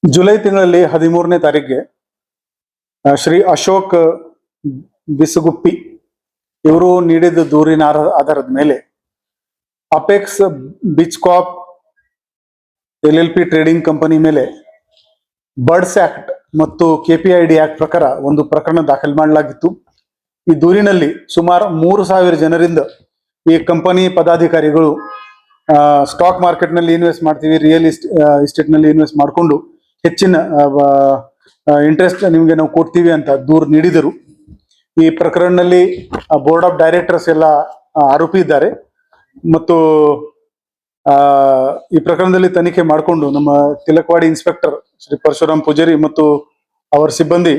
July ತಿಂಗಳಲ್ಲಿ 13ನೇ ತಾರೀಕಿಗೆ ಶ್ರೀ ಅಶೋಕ್ ಬಿಸಗುಪ್ಪಿ ಇವರು ನೀಡಿದ ದೂರಿನ ಆಧಾರದ ಮೇಲೆ ಅಪೆಕ್ಸ್ ಬಿಚ್ಕಾಪ್ LLP ಟ್ರೇಡಿಂಗ್ ಕಂಪನಿ ಮೇಲೆ ಬರ್ಡ್ಸ್ ಆಕ್ಟ್ ಮತ್ತು KPID ಆಕ್ಟ್ ಪ್ರಕಾರ ಒಂದು ಪ್ರಕರಣ ದಾಖಲು ಮಾಡಲಾಗಿತ್ತು. ಈ ದೂರಿನಲ್ಲಿ ಸುಮಾರು 3,000 ಜನರಿಂದ ಈ ಕಂಪನಿ ಪದಾಧಿಕಾರಿಗಳು ಸ್ಟಾಕ್ ಮಾರ್ಕೆಟ್ ನಲ್ಲಿ ಇನ್ವೆಸ್ಟ್ ಮಾಡ್ತೀವಿ, ರಿಯಲ್ ಎಸ್ಟೇಟ್ ನಲ್ಲಿ ಇನ್ವೆಸ್ಟ್ ಮಾಡಿಕೊಂಡು ಹೆಚ್ಚಿನ ಇಂಟ್ರೆಸ್ಟ್ ನಿಮ್ಗೆ ನಾವು ಕೊಡ್ತೀವಿ ಅಂತ ದೂರು ನೀಡಿದರು. ಈ ಪ್ರಕರಣದಲ್ಲಿ ಬೋರ್ಡ್ ಆಫ್ ಡೈರೆಕ್ಟರ್ಸ್ ಎಲ್ಲ ಆರೋಪಿ ಇದ್ದಾರೆ ಮತ್ತು ಈ ಪ್ರಕರಣದಲ್ಲಿ ತನಿಖೆ ಮಾಡಿಕೊಂಡು ನಮ್ಮ ತಿಲಕವಾಡಿ ಇನ್ಸ್ಪೆಕ್ಟರ್ ಶ್ರೀ ಪರಶುರಾಮ್ ಪೂಜಾರಿ ಮತ್ತು ಅವರ ಸಿಬ್ಬಂದಿ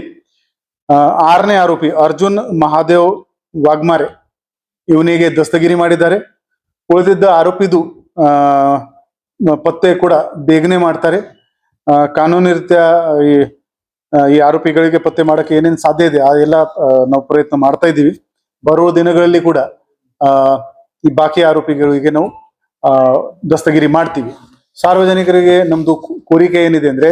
6ನೇ ಆರೋಪಿ ಅರ್ಜುನ್ ಮಹಾದೇವ್ ವಾಗ್ಮಾರೆ ಇವನಿಗೆ ದಸ್ತಗಿರಿ ಮಾಡಿದ್ದಾರೆ. ಉಳಿದಿದ್ದ ಆರೋಪಿದು ಪತ್ತೆ ಕೂಡ ಬೇಗನೆ ಮಾಡ್ತಾರೆ. ಕಾನೂನು ರೀತ್ಯ ಈ ಆರೋಪಿಗಳಿಗೆ ಪತ್ತೆ ಮಾಡಕ್ಕೆ ಏನೇನು ಸಾಧ್ಯ ಇದೆ ಅದೆಲ್ಲ ನಾವು ಪ್ರಯತ್ನ ಮಾಡ್ತಾ ಇದ್ದೀವಿ. ಬರುವ ದಿನಗಳಲ್ಲಿ ಕೂಡ ಈ ಬಾಕಿ ಆರೋಪಿಗಳಿಗೆ ನಾವು ದಸ್ತಗಿರಿ ಮಾಡ್ತೀವಿ. ಸಾರ್ವಜನಿಕರಿಗೆ ನಮ್ದು ಕೋರಿಕೆ ಏನಿದೆ ಅಂದ್ರೆ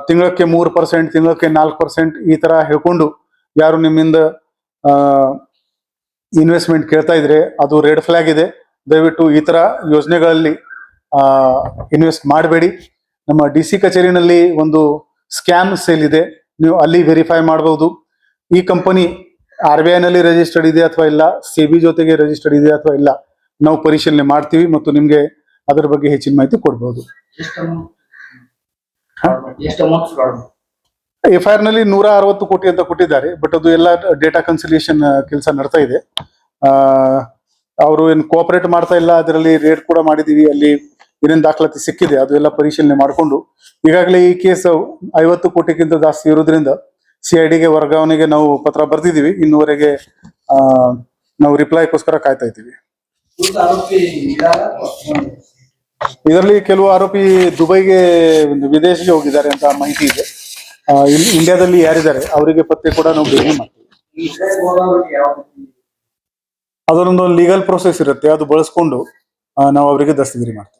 ತಿಂಗಳಕ್ಕೆ 3%, ತಿಂಗಳಕ್ಕೆ 4% ಈ ತರ ಹೇಳ್ಕೊಂಡು ಯಾರು ನಿಮ್ಮಿಂದ ಇನ್ವೆಸ್ಟ್ಮೆಂಟ್ ಕೇಳ್ತಾ ಇದ್ರೆ ಅದು ರೆಡ್ ಫ್ಲಾಗ್ ಇದೆ. ದಯವಿಟ್ಟು ಈ ತರ ಯೋಜನೆಗಳಲ್ಲಿ ಇನ್ವೆಸ್ಟ್ ಮಾಡಬೇಡಿ. ನಮ್ಮ DC ಕಚೇರಿನಲ್ಲಿ ಒಂದು ಸ್ಕ್ಯಾಮ್ ಸೇಲ್ ಇದೆ, ನೀವು ಅಲ್ಲಿ ವೆರಿಫೈ ಮಾಡಬಹುದು. ಈ ಕಂಪನಿ RBI ನಲ್ಲಿ ರಿಜಿಸ್ಟರ್ಡ್ ಇದೆ ಅಥವಾ ಇಲ್ಲ, SEBI ಜೊತೆಗೆ ರಿಜಿಸ್ಟರ್ಡ್ ಇದೆ ಅಥವಾ ಇಲ್ಲ, ನಾವು ಪರಿಶೀಲನೆ ಮಾಡ್ತೀವಿ ಮತ್ತು ನಿಮ್ಗೆ ಅದರ ಬಗ್ಗೆ ಹೆಚ್ಚಿನ ಮಾಹಿತಿ ಕೊಡ್ಬಹುದು. FIR ನಲ್ಲಿ 160 ಕೋಟಿ ಅಂತ ಕೊಟ್ಟಿದ್ದಾರೆ, ಬಟ್ ಅದು ಎಲ್ಲ ಡೇಟಾ ಕನ್ಸಿಲಿಯೇಷನ್ ಕೆಲಸ ನಡ್ತಾ ಇದೆ. ಅವರು ಏನು ಕೋಆಪರೇಟ್ ಮಾಡ್ತಾ ಇಲ್ಲ, ಅದರಲ್ಲಿ ರೇಡ್ ಕೂಡ ಮಾಡಿದೀವಿ, ಅಲ್ಲಿ ಏನೇನು ದಾಖಲಾತಿ ಸಿಕ್ಕಿದೆ ಅದು ಎಲ್ಲ ಪರಿಶೀಲನೆ ಮಾಡಿಕೊಂಡು ಈಗಾಗಲೇ ಈ ಕೇಸ್ 50 ಕೋಟಿಗಿಂತ ಜಾಸ್ತಿ ಇರೋದ್ರಿಂದ CIDಗೆ ವರ್ಗಾವಣೆಗೆ ನಾವು ಪತ್ರ ಬರ್ತಿದೀವಿ. ಇನ್ನುವರೆಗೆ ನಾವು ರಿಪ್ಲೈಗೋಸ್ಕರ ಕಾಯ್ತಾ ಇದ್ದೀವಿ. ಇದರಲ್ಲಿ ಕೆಲವು ಆರೋಪಿ ದುಬೈಗೆ ವಿದೇಶಕ್ಕೆ ಹೋಗಿದ್ದಾರೆ ಅಂತ ಮಾಹಿತಿ ಇದೆ. ಇಂಡಿಯಾದಲ್ಲಿ ಯಾರಿದ್ದಾರೆ ಅವರಿಗೆ ಪತ್ತೆ ಕೂಡ ನಾವು ಬೇಗನೆ ಮಾಡ್ತೀವಿ. ಅದರೊಂದು ಲೀಗಲ್ ಪ್ರೊಸೆಸ್ ಇರುತ್ತೆ, ಅದು ಬಳಸ್ಕೊಂಡು ನಾವು ಅವರಿಗೆ ದಸ್ತಗಿರಿ ಮಾಡ್ತೀವಿ.